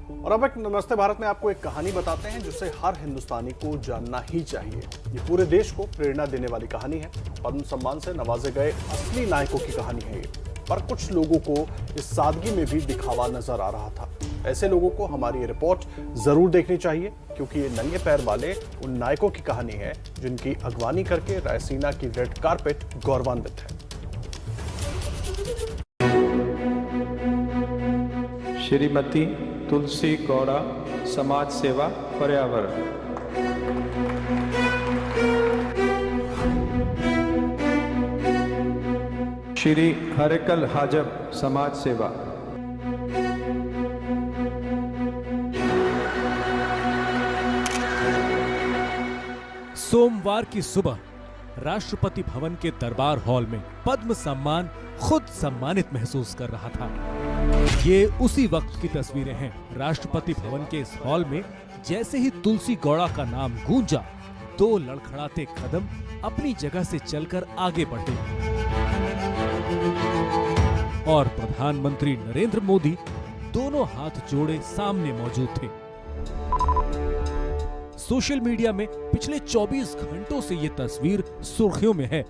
और अब एक नमस्ते भारत में आपको एक कहानी बताते हैं जिसे हर हिंदुस्तानी को जानना ही चाहिए। ये पूरे देश को प्रेरणा देने वाली कहानी है। पद्म सम्मान से नवाजे गए असली नायकों की कहानी है ये। पर कुछ लोगों को इस सादगी में भी दिखावा नजर आ रहा था। ऐसे लोगों को हमारी ये रिपोर्ट जरूर देखनी चाहिए, क्योंकि ये नंगे पैर वाले उन नायकों की कहानी है जिनकी अगवानी करके रायसीना की रेड कारपेट गौरवान्वित है। श्रीमती तुलसी गौड़ा, समाज सेवा पर्यावरण। श्री हरेकल हाजब, समाज सेवा। सोमवार की सुबह राष्ट्रपति भवन के दरबार हॉल में पद्म सम्मान खुद सम्मानित महसूस कर रहा था। ये उसी वक्त की तस्वीरें हैं। राष्ट्रपति भवन के इस हॉल में जैसे ही तुलसी गौड़ा का नाम गूंजा, दो लड़खड़ाते कदम अपनी जगह से चलकर आगे बढ़े और प्रधानमंत्री नरेंद्र मोदी दोनों हाथ जोड़े सामने मौजूद थे। सोशल मीडिया में पिछले 24 घंटों से ये तस्वीर सुर्खियों में है।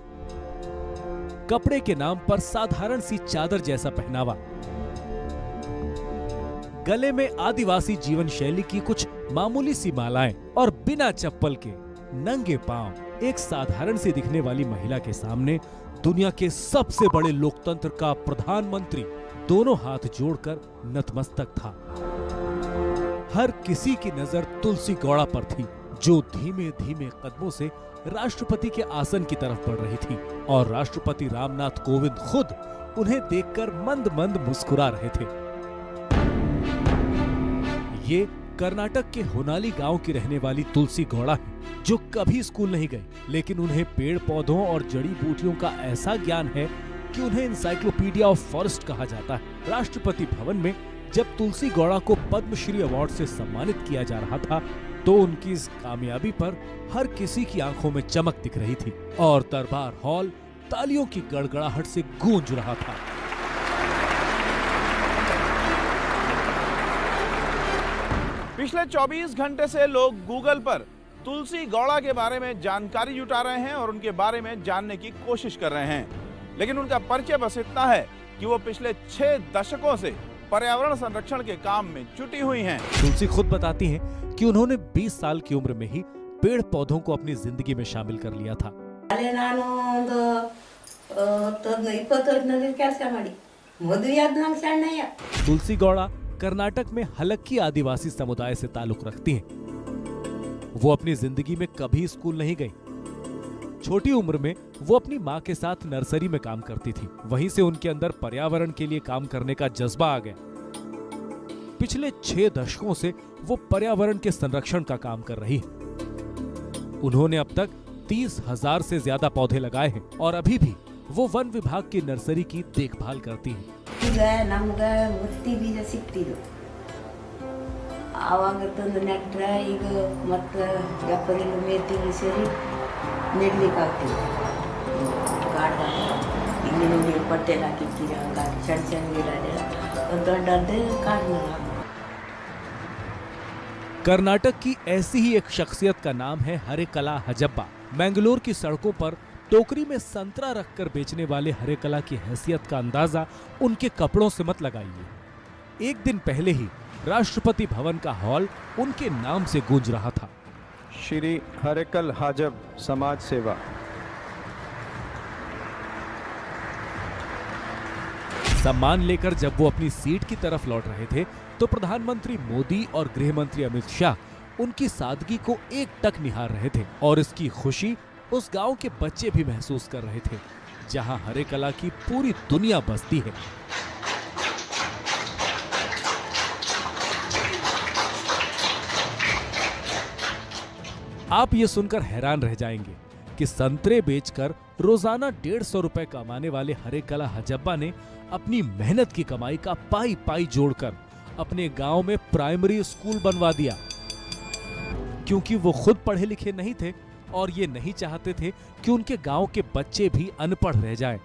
कपड़े के नाम पर साधारण सी चादर जैसा पहनावा, गले में आदिवासी जीवन शैली की कुछ मामूली सी मालाएं और बिना चप्पल के नंगे पांव एक साधारण सी दिखने वाली महिला के सामने दुनिया के सबसे बड़े लोकतंत्र का प्रधानमंत्री दोनों हाथ जोड़कर नतमस्तक था। हर किसी की नजर तुलसी गौड़ा पर थी, जो धीमे धीमे कदमों से राष्ट्रपति के आसन की तरफ बढ़ रही थी और राष्ट्रपति रामनाथ कोविंद खुद उन्हें देखकर मंद मंद मुस्कुरा रहे थे। ये कर्नाटक के होनाली गांव की रहने वाली तुलसी गौड़ा है, जो कभी स्कूल नहीं गई, लेकिन उन्हें पेड़ पौधों और जड़ी बूटियों का ऐसा ज्ञान है कि उन्हें एनसाइक्लोपीडिया ऑफ फॉरेस्ट कहा जाता है। राष्ट्रपति भवन में जब तुलसी गौड़ा को पद्मश्री अवार्ड से सम्मानित किया जा रहा था, तो उनकी इस कामयाबी पर हर किसी की आंखों में चमक दिख रही थी और दरबार हॉल तालियों की गड़गड़ाहट से गूंज रहा था। पिछले 24 घंटे से लोग गूगल पर तुलसी गौड़ा के बारे में जानकारी जुटा रहे हैं और उनके बारे में जानने की कोशिश कर रहे हैं, लेकिन उनका परिचय बस इतना है कि वो पिछले 6 दशकों से पर्यावरण संरक्षण के काम में जुटी हुई हैं। तुलसी खुद बताती हैं कि उन्होंने 20 साल की उम्र में ही पेड़ पौधों को अपनी जिंदगी में शामिल कर लिया था। तुलसी गौड़ा कर्नाटक में हलक्की आदिवासी समुदाय से ताल्लुक रखती हैं। वो अपनी जिंदगी में कभी स्कूल नहीं गई। छोटी उम्र में वो अपनी माँ के साथ नर्सरी में काम करती थी। वहीं से उनके अंदर पर्यावरण के लिए काम करने का जज्बा आ गया। पिछले 6 दशकों से वो पर्यावरण के संरक्षण का काम कर रही है। उन्होंने अब तक 30,000 से ज्यादा पौधे लगाए हैं और अभी भी वो वन विभाग की नर्सरी की देखभाल करती हैं। कर्नाटक की ऐसी ही एक शख्सियत का नाम है हरेकला हजब्बा। मैंगलोर की सड़कों पर टोकरी में संतरा रखकर बेचने वाले हरेकला की हैसियत का अंदाजा उनके कपड़ों से मत लगाइए। एक दिन पहले ही राष्ट्रपति भवन का हॉल उनके नाम से गूंज रहा था। श्री हरेकल हाजब, समाज सेवा। सम्मान लेकर जब वो अपनी सीट की तरफ लौट रहे थे, तो प्रधानमंत्री मोदी और गृह मंत्री अमित शाह उनकी सादगी को एकटक निहार रहे थे और इसकी खुशी उस गांव के बच्चे भी महसूस कर रहे थे, जहां हरेकला की पूरी दुनिया बसती है। आप ये सुनकर हैरान रह जाएंगे कि संतरे बेचकर रोजाना 150 रुपए कमाने वाले हरेकला हजब्बा ने अपनी मेहनत की कमाई का पाई पाई जोड़कर अपने गांव में प्राइमरी स्कूल बनवा दिया, क्योंकि वो खुद पढ़े लिखे नहीं थे और ये नहीं चाहते थे कि उनके गांव के बच्चे भी अनपढ़ रह जाएं।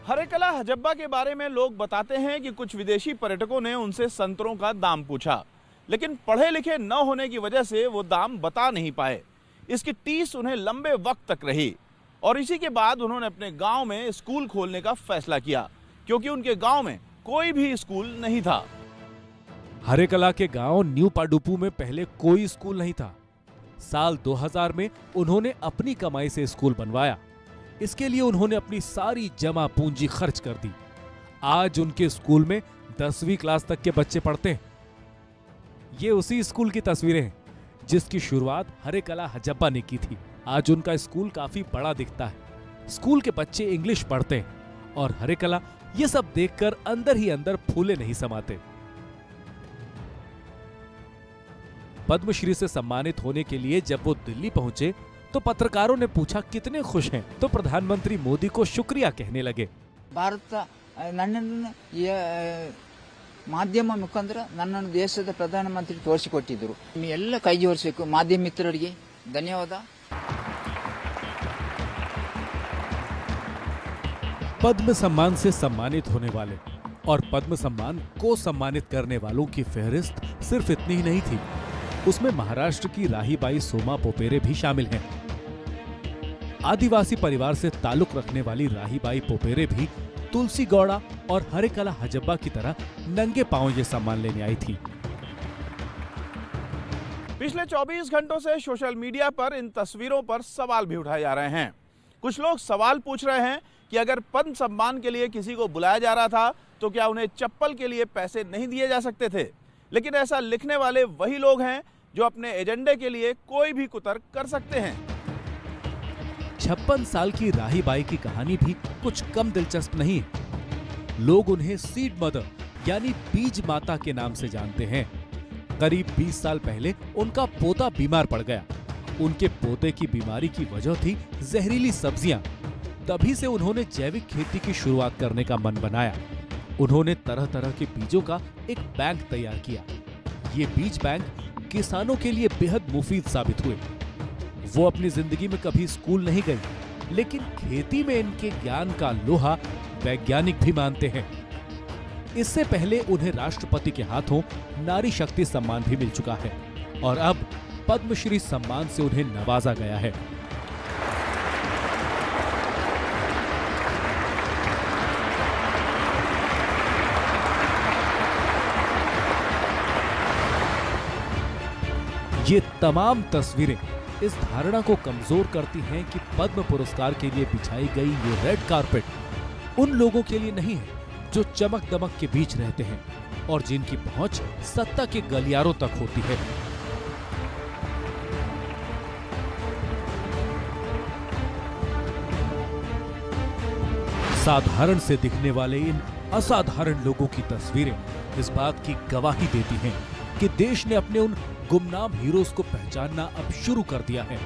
हरेकला हजब्बा के बारे में लोग बताते हैं कि कुछ विदेशी पर्यटकों ने उनसे संतरों का दाम पूछा, लेकिन पढ़े लिखे न होने की वजह से वो दाम बता नहीं पाए। इसकी टीस उन्हें लंबे वक्त तक रही और इसी के बाद उन्होंने अपने गांव में स्कूल खोलने का फैसला किया, क्योंकि उनके गांव में कोई भी स्कूल नहीं था। हरेकला के गांव न्यू पाडुपू में पहले कोई स्कूल नहीं था। साल 2000 में उन्होंने अपनी कमाई से स्कूल बनवाया। इसके लिए उन्होंने अपनी सारी जमा पूंजी खर्च कर दी। आज उनके स्कूल में 10वीं क्लास तक के बच्चे पढ़ते हैं। ये उसी स्कूल की तस्वीरें हैं जिसकी शुरुआत हरेकला हजब्बा ने की थी। आज उनका स्कूल काफी बड़ा दिखता है। स्कूल के बच्चे इंग्लिश पढ़ते हैं और हरेकला ये सब देखकर अंदर ही अंदर फूले नहीं समाते। पद्मश्री से सम्मानित होने के लिए जब वो दिल्ली पहुंचे तो पत्रकारों ने पूछा कितने खुश हैं, तो प्रधानमंत्री मोदी को शुक्रिया कहने लगे। ಭಾರತ ನನ್ನನ್ನು ಮಾಧ್ಯಮ ಮುಖಾಂತರ ನನ್ನನ್ನು ದೇಶದ ಪ್ರಧಾನಮಂತ್ರಿ ತೋರಿಸಿಕೊಟ್ಟಿದ್ದರು. ಎಲ್ಲ ಕೈ ಜೋಡಿಸಬೇಕು ಮಾಧ್ಯಮ ಮಿತ್ರರಿಗೆ ಧನ್ಯವಾದ. पद्म सम्मान से सम्मानित होने वाले और पद्म सम्मान को सम्मानित करने वालों की फहरिस्त सिर्फ इतनी ही नहीं थी, उसमें महाराष्ट्र की राहीबाई सोमा पोपेरे भी शामिल हैं। आदिवासी परिवार से ताल्लुक रखने वाली राहीबाई पोपेरे भी तुलसी गौड़ा और हरेकला हजब्बा की तरह नंगे पांव ये सम्मान लेने आई थी। पिछले 24 घंटों से सोशल मीडिया पर इन तस्वीरों पर सवाल भी उठाए जा रहे हैं। कुछ लोग सवाल पूछ रहे हैं कि अगर पद्म सम्मान के लिए किसी को बुलाया जा रहा था तो क्या उन्हें चप्पल के लिए पैसे नहीं दिए जा सकते थे? लेकिन ऐसा लिखने वाले वही लोग हैं जो अपने एजेंडे के लिए कोई भी कुतर्क कर सकते हैं। 56 साल की राहीबाई की कहानी भी कुछ कम दिलचस्प नहीं है। लोग उन्हें सीड मदर यानी बीज माता के नाम से जानते हैं। करीब 20 साल पहले उनका पोता बीमार पड़ गया। उनके पोते की बीमारी की वजह थी जहरीली सब्जियां। तभी से उन्होंने जैविक खेती की शुरुआत करने का मन बनाया। उन्होंने तरह तरह के बीजों का एक बैंक तैयार किया। ये बीज बैंक किसानों के लिए बेहद मुफीद साबित हुए। वो अपनी जिंदगी में कभी स्कूल नहीं गई, लेकिन खेती में इनके ज्ञान का लोहा वैज्ञानिक भी मानते हैं। इससे पहले उन्हें राष्ट्रपति के हाथों नारी शक्ति सम्मान भी मिल चुका है और अब पद्मश्री सम्मान से उन्हें नवाजा गया है। ये तमाम तस्वीरें इस धारणा को कमजोर करती हैं कि पद्म पुरस्कार के लिए बिछाई गई ये रेड कारपेट उन लोगों के लिए नहीं है जो चमक दमक के बीच रहते हैं और जिनकी पहुंच सत्ता के गलियारों तक होती है। साधारण से दिखने वाले इन असाधारण लोगों की तस्वीरें इस बात की गवाही देती हैं कि देश ने अपने उन गुमनाम हीरोज को पहचानना अब शुरू कर दिया है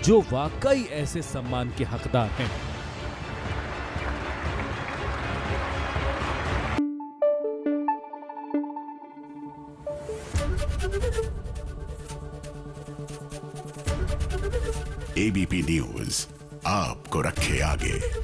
जो वाकई ऐसे सम्मान के हकदार हैं। एबीपी न्यूज आपको रखे आगे।